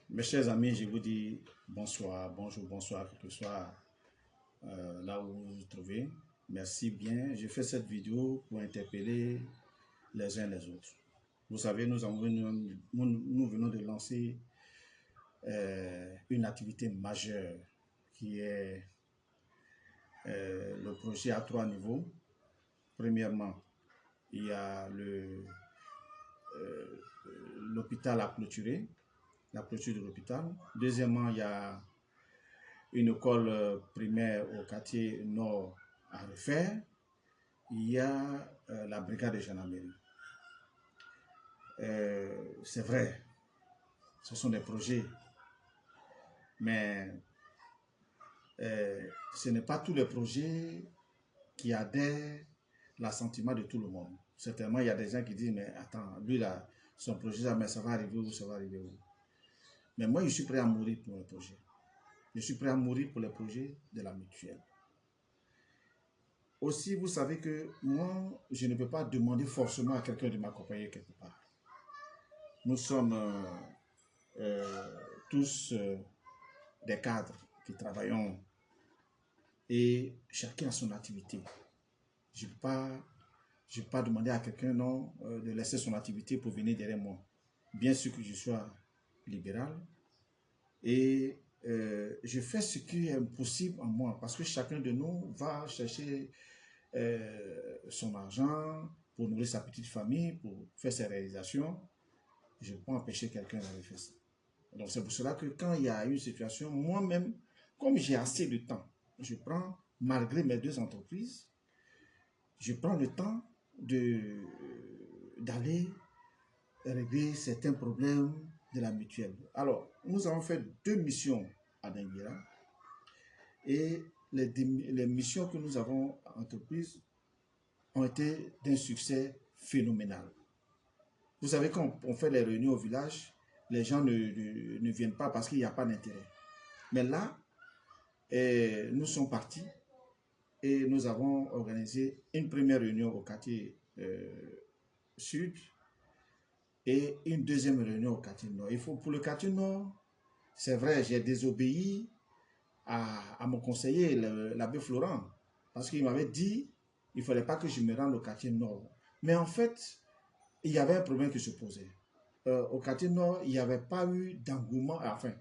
Mes chers amis, je vous dis bonsoir, bonjour, bonsoir, quel que soit là où vous vous trouvez. Merci bien. Je fais cette vidéo pour interpeller les uns les autres. Vous savez, nous venons de lancer une activité majeure qui est le projet à 3 niveaux. Premièrement, il y a l'hôpital à clôturer, la clôture de l'hôpital. Deuxièmement, il y a une école primaire au quartier nord à refaire. Il y a la brigade de gendarmerie. C'est vrai, ce sont des projets, mais ce n'est pas tous les projets qui adhèrent l'assentiment de tout le monde. Certainement, il y a des gens qui disent, mais attends, lui là, son projet, mais ça va arriver où, ça va arriver où. Mais moi, je suis prêt à mourir pour le projet. Je suis prêt à mourir pour les projets de la mutuelle. Aussi, vous savez que moi, je ne peux pas demander forcément à quelqu'un de m'accompagner quelque part. Nous sommes tous des cadres qui travaillons et chacun a son activité. Je ne peux pas demander à quelqu'un de laisser son activité pour venir derrière moi. Bien sûr que je sois libéral et je fais ce qui est possible en moi parce que chacun de nous va chercher son argent pour nourrir sa petite famille, pour faire ses réalisations. Je ne peux pas empêcher quelqu'un d'aller faire ça. Donc c'est pour cela que quand il y a une situation, moi-même, comme j'ai assez de temps, je prends, malgré mes 2 entreprises, je prends le temps d'aller régler certains problèmes de la mutuelle. Alors, nous avons fait 2 missions à Denguera et les missions que nous avons entreprises ont été d'un succès phénoménal. Vous savez, quand on fait les réunions au village, les gens ne viennent pas parce qu'il n'y a pas d'intérêt. Mais là, nous sommes partis et nous avons organisé une première réunion au quartier sud et une deuxième réunion au quartier nord. Pour le quartier nord, c'est vrai, j'ai désobéi à mon conseiller, l'abbé Florent, parce qu'il m'avait dit il ne fallait pas que je me rende au quartier nord. Mais en fait, il y avait un problème qui se posait. Au quartier nord, il n'y avait pas eu d'engouement. Enfin,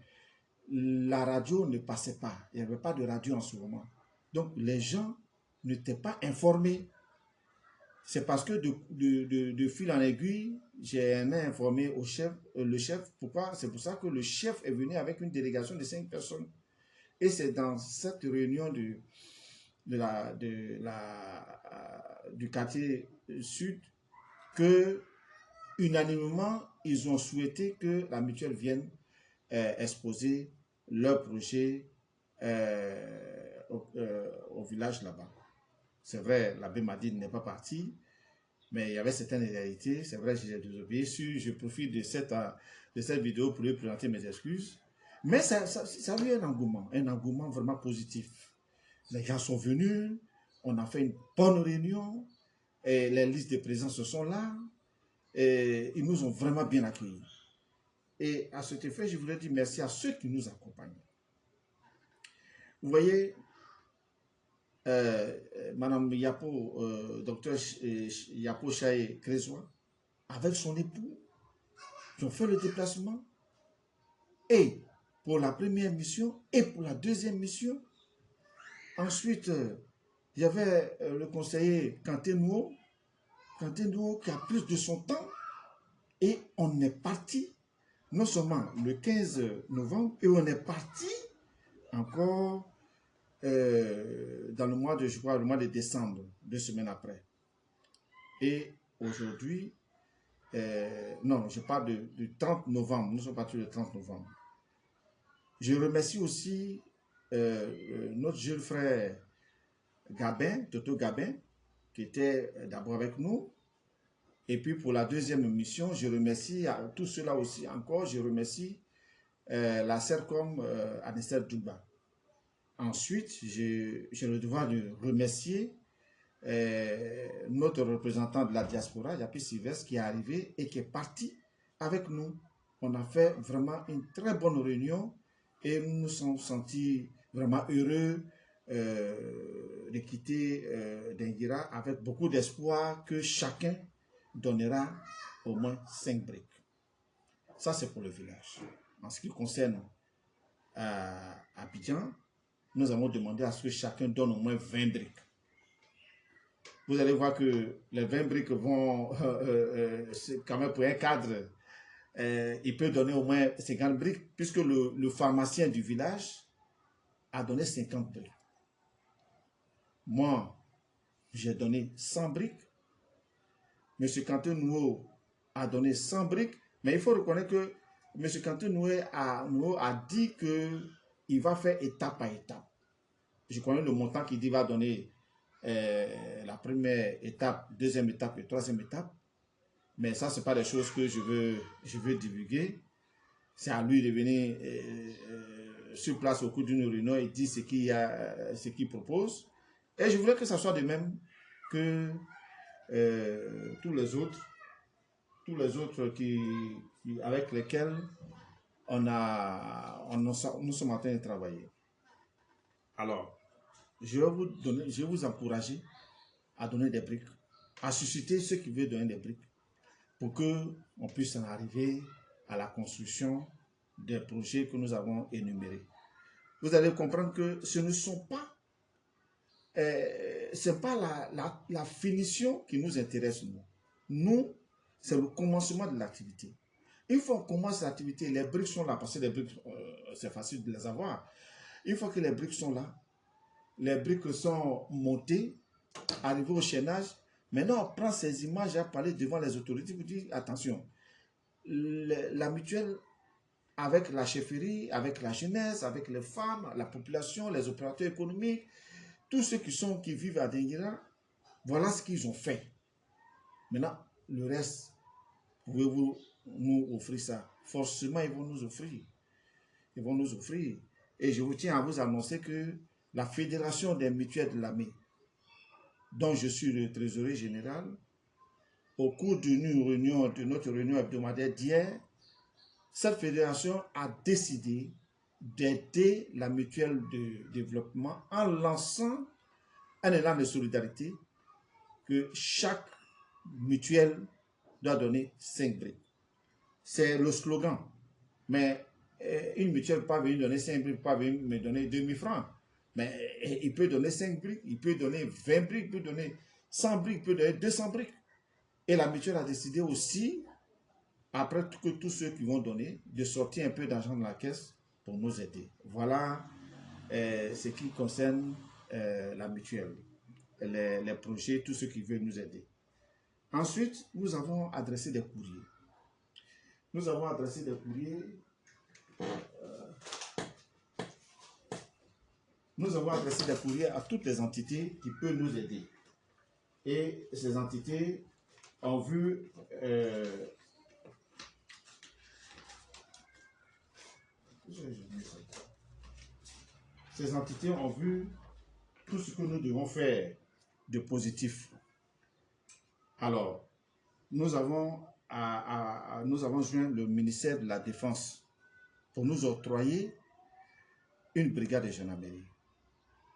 la radio ne passait pas. Il n'y avait pas de radio en ce moment. Donc, les gens n'étaient pas informés. C'est parce que de fil en aiguille, j'ai informé au chef, le chef. Pourquoi? C'est pour ça que le chef est venu avec une délégation de 5 personnes. Et c'est dans cette réunion du quartier sud que, unanimement, ils ont souhaité que la mutuelle vienne exposer leur projet au village là-bas. C'est vrai, l'abbé Madi n'est pas parti, mais il y avait certaines réalités. C'est vrai, j'ai désobéi. Je profite de cette vidéo pour lui présenter mes excuses. Mais ça a eu un engouement vraiment positif. Les gens sont venus, on a fait une bonne réunion, et les listes de présence sont là, et ils nous ont vraiment bien accueillis. Et à cet effet, je voudrais dire merci à ceux qui nous accompagnent. Vous voyez, Madame Yapo, docteur Yapo Chaye Crésois, avec son époux, qui ont fait le déplacement, et pour la première mission, et pour la deuxième mission. Ensuite, il y avait le conseiller Kantenouo qui a plus de son temps, et on est parti, non seulement le 15 novembre, et on est parti encore dans le mois de, je crois, le mois de décembre, 2 semaines après. Et aujourd'hui, non, je parle du 30 novembre, nous sommes partis le 30 novembre. Je remercie aussi notre jeune frère Gabin, Toto Gabin, qui était d'abord avec nous. Et puis pour la deuxième mission, je remercie à tout cela aussi encore, je remercie la CERCOM Anesther Douba. Ensuite, j'ai le devoir de remercier notre représentant de la diaspora, Yapi Sylvestre, qui est arrivé et qui est parti avec nous On a fait vraiment une très bonne réunion et nous nous sommes sentis vraiment heureux de quitter Denguira avec beaucoup d'espoir que chacun donnera au moins 5 briques. Ça, c'est pour le village. En ce qui concerne Abidjan, nous avons demandé à ce que chacun donne au moins 20 briques. Vous allez voir que les 20 briques vont, quand même pour un cadre, il peut donner au moins 50 briques, puisque le pharmacien du village a donné 50 briques. Moi, j'ai donné 100 briques. M. Kanté-Nouo a donné 100 briques, mais il faut reconnaître que M. Kanté-Nouo a dit qu'il va faire étape par étape. Je connais le montant qu'il dit va donner la première étape, deuxième étape et troisième étape. Mais ça, ce n'est pas des choses que je veux divulguer. C'est à lui de venir sur place au cours d'une réunion et dire ce qu'il propose. Et je voulais que ça soit de même que tous les autres avec lesquels nous sommes en train de travailler. Alors, je vais vous encourager à donner des briques, à susciter ceux qui veulent donner des briques pour qu'on puisse en arriver à la construction des projets que nous avons énumérés. Vous allez comprendre que ce ne sont pas, c'est pas la finition qui nous intéresse, nous. Nous, c'est le commencement de l'activité. Une fois qu'on commence l'activité, les briques sont là, parce que les briques, c'est facile de les avoir. Une fois que les briques sont là, les briques sont montées, arrivées au chaînage. Maintenant, on prend ces images à parler devant les autorités pour dire, attention, la mutuelle, avec la chefferie, avec la jeunesse, avec les femmes, la population, les opérateurs économiques, tous ceux qui vivent à Denguira, voilà ce qu'ils ont fait. Maintenant, le reste, pouvez-vous nous offrir ça? Forcément, ils vont nous offrir. Ils vont nous offrir. Et je vous tiens à vous annoncer que la Fédération des mutuelles de l'AME, dont je suis le trésorier général, au cours de notre réunion hebdomadaire d'hier, cette fédération a décidé d'aider la mutuelle de développement en lançant un élan de solidarité que chaque mutuelle doit donner 5 briques. C'est le slogan. Mais une mutuelle ne peut pas venir donner 5 briques, ne peut pas venir me donner 2000 francs. Mais il peut donner 5 briques, il peut donner 20 briques, il peut donner 100 briques, il peut donner 200 briques. Et la mutuelle a décidé aussi, après que tous ceux qui vont donner, de sortir un peu d'argent dans la caisse pour nous aider. Voilà ce qui concerne la mutuelle, les projets, tous ceux qui veulent nous aider. Ensuite, nous avons adressé des courriers. Nous avons adressé des courriers. Nous avons adressé des courriers à toutes les entités qui peuvent nous aider. Et ces entités ont vu tout ce que nous devons faire de positif. Alors, nous avons joint le ministère de la Défense pour nous octroyer une brigade de gendarmerie.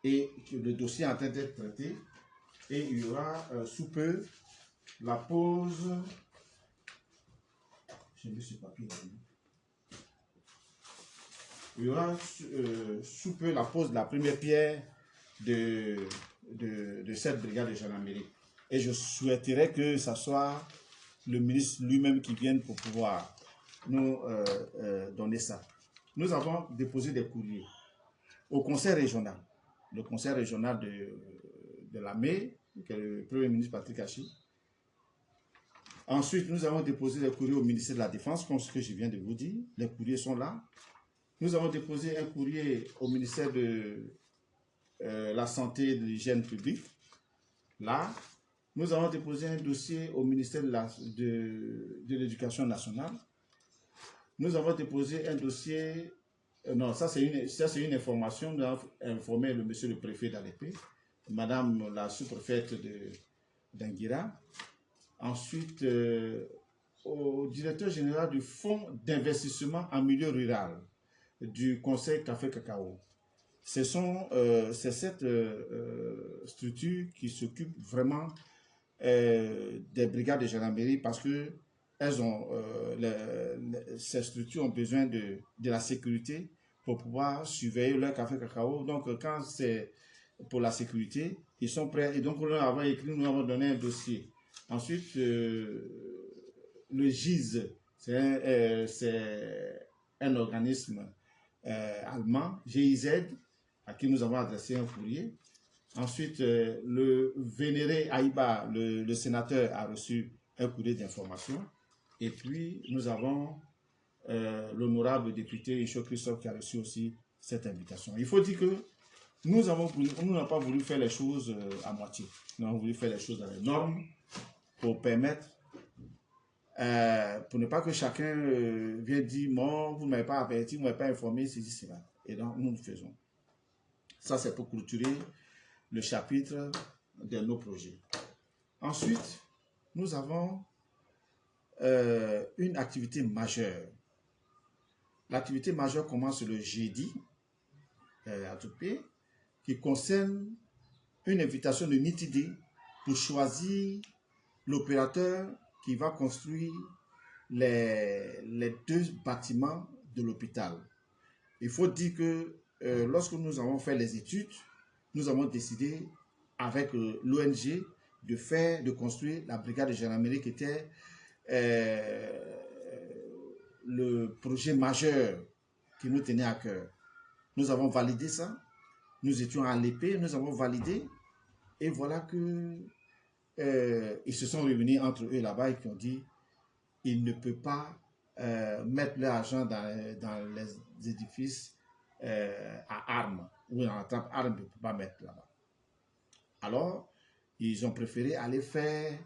Et le dossier est en train d'être traité. Et il y aura sous peu la pose. J'ai mis ce papier là. Il y aura sous peu la pose de la première pierre de cette brigade de gendarmerie. Et je souhaiterais que ce soit le ministre lui-même qui vienne pour pouvoir nous donner ça. Nous avons déposé des courriers au conseil régional. Le conseil régional de l'AME, qui est le Premier ministre Patrick Hachi. Ensuite, nous avons déposé des courriers au ministère de la Défense, comme ce que je viens de vous dire. Les courriers sont là. Nous avons déposé un courrier au ministère de la Santé et de l'Hygiène publique. Là, nous avons déposé un dossier au ministère de l'Éducation nationale. Nous avons déposé un dossier... non, ça c'est une information. Nous avons informé monsieur le préfet d'Alépé, madame la sous-préfète d'Anguira. Ensuite, au directeur général du Fonds d'investissement en milieu rural du Conseil Café Cacao. C'est cette structure qui s'occupe vraiment des brigades de gendarmerie parce que ces structures ont besoin de la sécurité pour pouvoir surveiller leur café cacao. Donc, quand c'est pour la sécurité, ils sont prêts. Et donc, nous avons écrit, nous avons donné un dossier. Ensuite, le GIZ, c'est un organisme allemand, GIZ, à qui nous avons adressé un courrier. Ensuite, le vénéré Aïba, le sénateur, a reçu un courrier d'information. Et puis, nous avons l'honorable député Isho Christophe qui a reçu aussi cette invitation. Il faut dire que nous n'avons pas voulu faire les choses à moitié. Nous avons voulu faire les choses dans les normes pour permettre, pour ne pas que chacun vienne dire, bon, vous ne m'avez pas averti, vous ne m'avez pas informé, c'est cela. Et donc, nous le faisons. Ça, c'est pour clôturer le chapitre de nos projets. Ensuite, nous avons une activité majeure. L'activité majeure commence le jeudi à Toupé, qui concerne une invitation de Nitidé pour choisir l'opérateur qui va construire les 2 bâtiments de l'hôpital. Il faut dire que lorsque nous avons fait les études, nous avons décidé avec l'ONG de construire la brigade de gendarmerie qui était le projet majeur qui nous tenait à cœur. Nous avons validé ça. Nous étions à l'épée, nous avons validé. Et voilà que ils se sont réunis entre eux là-bas et qui ont dit ils ne peuvent pas mettre leur argent dans les édifices à armes ou en trappe armes, ils ne peuvent pas mettre là-bas. Alors, ils ont préféré aller faire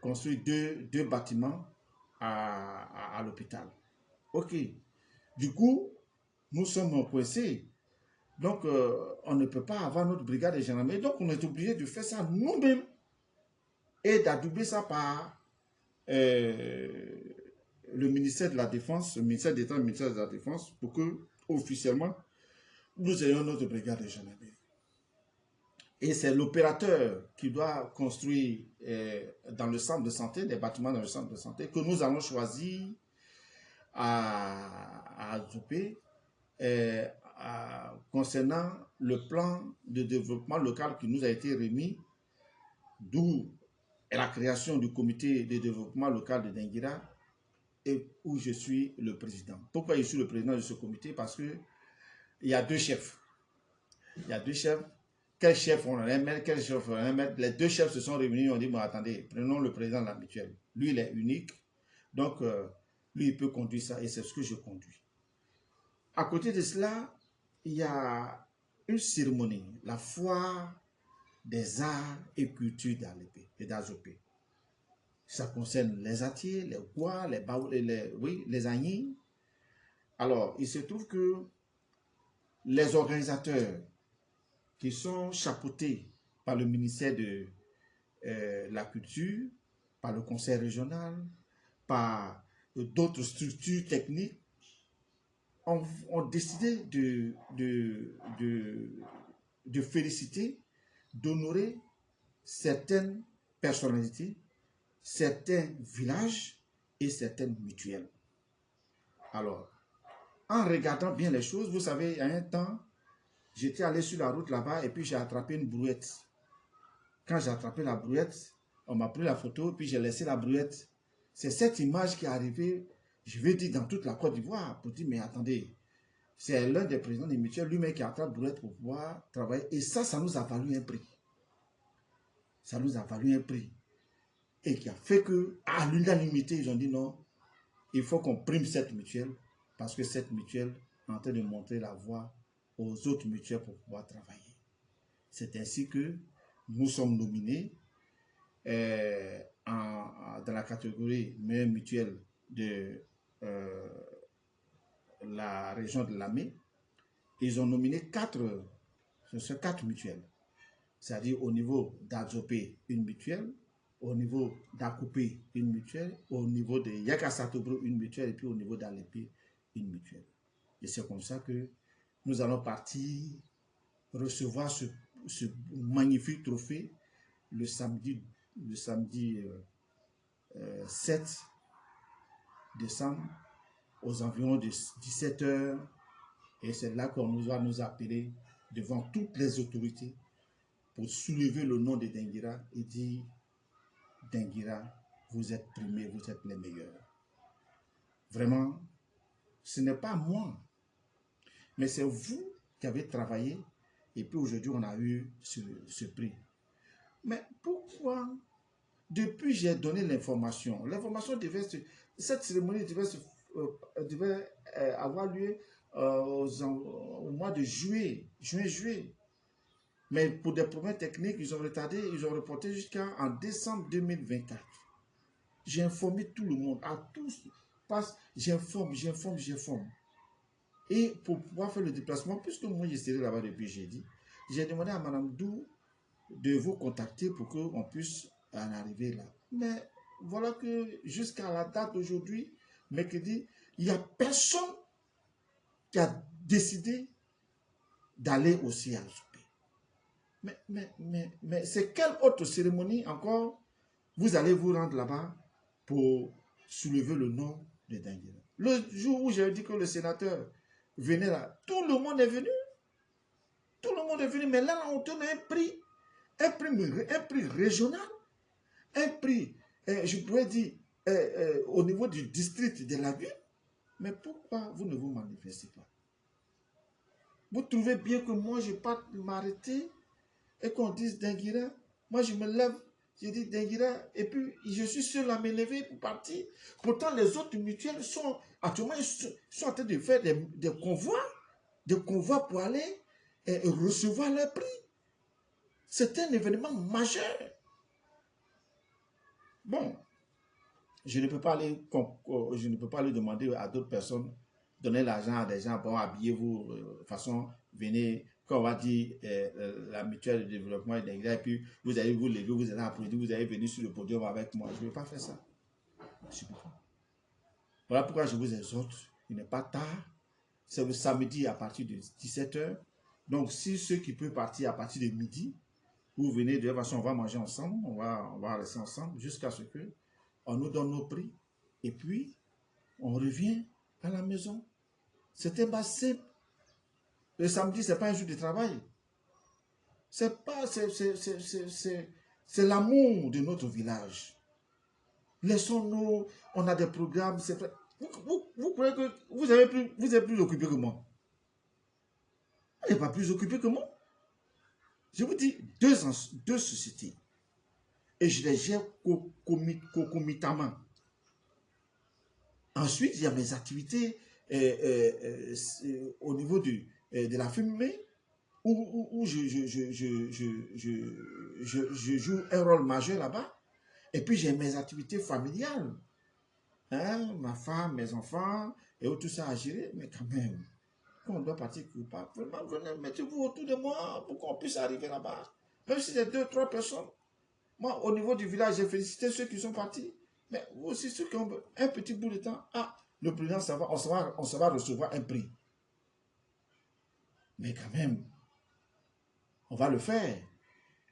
construire deux bâtiments à l'hôpital. Ok. Du coup, nous sommes coincés. Donc, on ne peut pas avoir notre brigade de gendarmerie. Donc, on est obligé de faire ça nous-mêmes et d'adoubler ça par le ministère de la Défense, le ministère d'État, le ministère de la Défense, pour que, officiellement, nous ayons notre brigade de gendarmerie. Et c'est l'opérateur qui doit construire dans le centre de santé, des bâtiments dans le centre de santé, que nous allons choisir à Zoupé concernant le plan de développement local qui nous a été remis, d'où la création du comité de développement local de Denguira et où je suis le président. Pourquoi je suis le président de ce comité? Parce qu'il y a 2 chefs. Il y a 2 chefs. Quel chef on allait mettre, quel chef on allait mettre? Les 2 chefs se sont réunis et ont dit, bon, attendez, prenons le président de la mutuelle. Lui, il est unique. Donc, lui, il peut conduire ça et c'est ce que je conduis. À côté de cela, il y a une cérémonie, la foire des arts et cultures d'Azopé. Ça concerne les atiers, les bois, les agnis. Alors, il se trouve que les organisateurs qui sont chapeautés par le ministère de la Culture, par le conseil régional, par d'autres structures techniques, ont décidé de féliciter, d'honorer certaines personnalités, certains villages et certaines mutuelles. Alors, en regardant bien les choses, vous savez, il y a un temps, j'étais allé sur la route là-bas et puis j'ai attrapé une brouette. Quand j'ai attrapé la brouette, on m'a pris la photo, puis j'ai laissé la brouette. C'est cette image qui est arrivée, je vais dire, dans toute la Côte d'Ivoire, pour dire, mais attendez, c'est l'un des présidents des mutuelles lui-même qui attrape brouette pour pouvoir travailler. Et ça nous a valu un prix. Ça nous a valu un prix. Et qui a fait que, à l'unanimité, ils ont dit non, il faut qu'on prime cette mutuelle, parce que cette mutuelle est en train de montrer la voie aux autres mutuelles pour pouvoir travailler. C'est ainsi que nous sommes nominés dans la catégorie meilleure mutuelle de la région de Lamé. Ils ont nominé 4 mutuelles. C'est-à-dire au niveau d'Adzopé, une mutuelle, au niveau d'Akupé, une mutuelle, au niveau de Yakasatobro, une mutuelle, et puis au niveau d'Alépé, une mutuelle. Et c'est comme ça que nous allons partir recevoir ce magnifique trophée le samedi 7 décembre aux environs de 17 h. Et c'est là qu'on va nous appeler devant toutes les autorités pour soulever le nom de Denguira et dire: Denguira, vous êtes primés, vous êtes les meilleurs. Vraiment, ce n'est pas moi, mais c'est vous qui avez travaillé et puis aujourd'hui on a eu ce prix. Mais pourquoi, depuis j'ai donné l'information devait cette cérémonie devait avoir lieu au mois de juillet. Mais pour des problèmes techniques, ils ont retardé, ils ont reporté jusqu'en décembre 2024. J'ai informé tout le monde, à tous, j'informe. Et pour pouvoir faire le déplacement, puisque moi je serai là-bas depuis jeudi, j'ai demandé à Madame Dou de vous contacter pour qu'on puisse en arriver là. Mais voilà que jusqu'à la date d'aujourd'hui, mercredi, il n'y a personne qui a décidé d'aller au CHP. Mais c'est quelle autre cérémonie encore vous allez vous rendre là-bas pour soulever le nom de Denguira? Le jour où j'ai dit que le sénateur venait là, tout le monde est venu. Tout le monde est venu, mais là, on donne un prix régional, un prix, je pourrais dire, au niveau du district de la ville. Mais pourquoi vous ne vous manifestez pas? Vous trouvez bien que moi, je parte m'arrêter et qu'on dise Denguira? Moi, je me lève, je dis Denguira, et puis je suis seul à me lever pour partir. Pourtant, les autres mutuelles sont actuellement en train de faire des convois pour aller recevoir leur prix. C'est un événement majeur. Bon, je ne peux pas aller demander à d'autres personnes, donner l'argent à des gens, bon, habillez-vous, de façon, venez, quand on va dire la mutuelle de développement et d'ingrédients, et puis vous allez vous lever, vous allez applaudir, vous allez venir sur le podium avec moi. Je ne vais pas faire ça. Je ne peux pas. Voilà pourquoi je vous exhorte, il n'est pas tard, c'est le samedi à partir de 17 h. Donc, si ceux qui peuvent partir à partir de midi, vous venez, de toute façon, on va manger ensemble, on va rester ensemble jusqu'à ce que on nous donne nos prix et puis on revient à la maison. C'était pas simple. Le samedi, ce n'est pas un jour de travail. C'est l'amour de notre village. Laissons-nous, on a des programmes, c'est vrai. Vous croyez que vous êtes plus occupé que moi? Vous n'êtes pas plus occupé que moi. Je vous dis, deux sociétés. Et je les gère concomitamment. Ensuite, il y a mes activités au niveau de la fumée où je joue un rôle majeur là-bas. Et puis, j'ai mes activités familiales. Hein, ma femme, mes enfants, et tout ça à gérer. Mais quand même, quand on doit partir quelque part, vraiment, venez, mettez-vous autour de moi pour qu'on puisse arriver là-bas. Même si c'est 2, 3 personnes. Moi, au niveau du village, j'ai félicité ceux qui sont partis. Mais vous aussi, ceux qui ont un petit bout de temps, le président, ça va, on se va recevoir un prix. Mais quand même, on va le faire.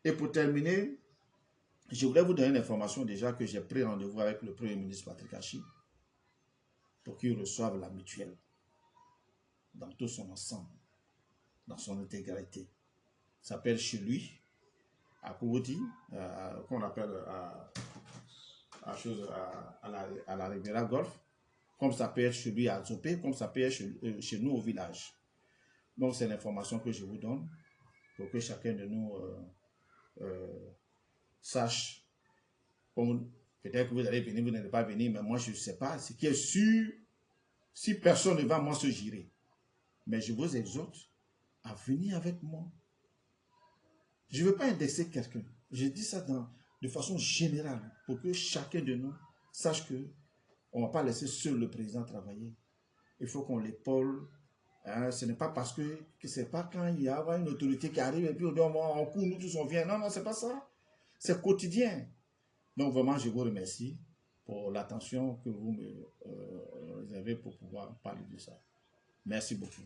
Et pour terminer, je voulais vous donner l'information déjà que j'ai pris rendez-vous avec le Premier ministre Patrick Hachi pour qu'il reçoive la mutuelle dans tout son ensemble, dans son intégralité. Ça s'appelle chez lui, à Kourouti, qu'on appelle à la Riviera Golf, comme ça peut être chez lui à Zopé, comme ça peut être chez nous au village. Donc c'est l'information que je vous donne pour que chacun de nous sache. Peut-être que vous allez venir, vous n'allez pas venir, mais moi je ne sais pas. Ce qui est sûr, si personne ne va, moi se gérer. Mais je vous exhorte à venir avec moi. Je ne veux pas indexer quelqu'un. Je dis ça de façon générale pour que chacun de nous sache que on ne va pas laisser seul le président travailler. Il faut qu'on l'épaule. Hein, ce n'est pas parce que c'est pas quand il y a une autorité qui arrive et puis on dit on court, nous tous on vient. Non, non, c'est pas ça. C'est quotidien. Donc vraiment, je vous remercie pour l'attention que vous me réservez pour pouvoir parler de ça. Merci beaucoup.